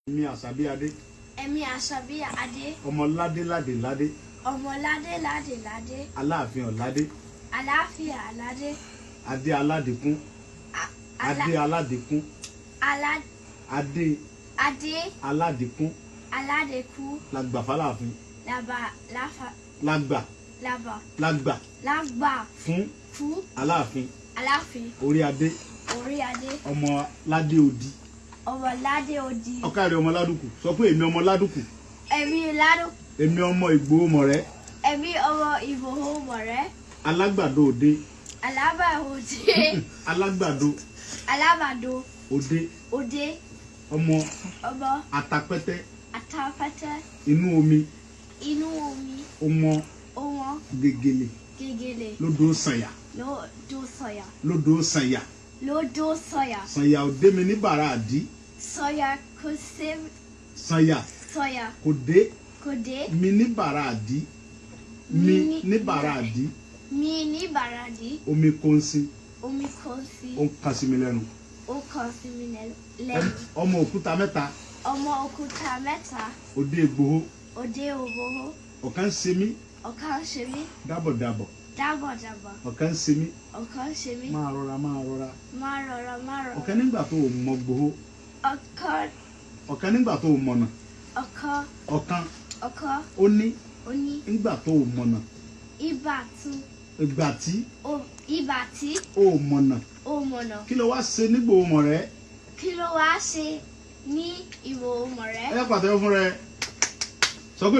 Èmi Àṣàbí Adé. Èmi Àṣàbí Adé. Ọmọ ládé ládé ládé. Ọmọ ládé ládé ládé. Aláàfin Ọ̀ládé. Aláàfin Aládé. Adé aládìkún. Adé aládìkún. Adé aládìkún. Aládìkún. Lágbà fáláàfin. Lágbà fún Aláàfin. Orí adé. Ọmọ ládé odi. Ọmọ ládé odi. Ọ̀kàrẹ̀ ọmọ ládùkù. Sọ pé èmi ọmọ ládùkù. Èmi ládùkù. Èmi ọmọ Ìgbòho mọ̀rẹ́. Èmi ọmọ Ìgbòho mọ̀rẹ́. Alágbàdo òde. Alágbàdo òde. Ọmọ atapẹ́tẹ́. Inú omi. Ọmọ gègèlè. Lódò sànyà. Sànyà òde mi ní bàrà àdí. Sànyà kò dé mi ní bàrà àdí. Mi ní bàrà àdí. Omi kò ń sí. Ó ń kan sí mi lẹ́nu. Ọmọ òkúta mẹ́ta. Òde Ìgbòho. Ọ̀kan ṣe mí. Dábọ̀dábọ̀. Ọ̀kan ṣe mí. Máa rọra. Ọ̀kan nígbà tó o mọ Ìgbòho. Ọ̀kan nígbà tó o mọ̀nà. Ọ̀kan ó ní nígbà tó o mọ̀nà. Ìgbà tí o mọ̀nà. Kí ló wá ṣe ní Ìgbòho mọ̀rẹ́? Ẹ pàtẹ́wọ́ fún rẹ. Sọ pé.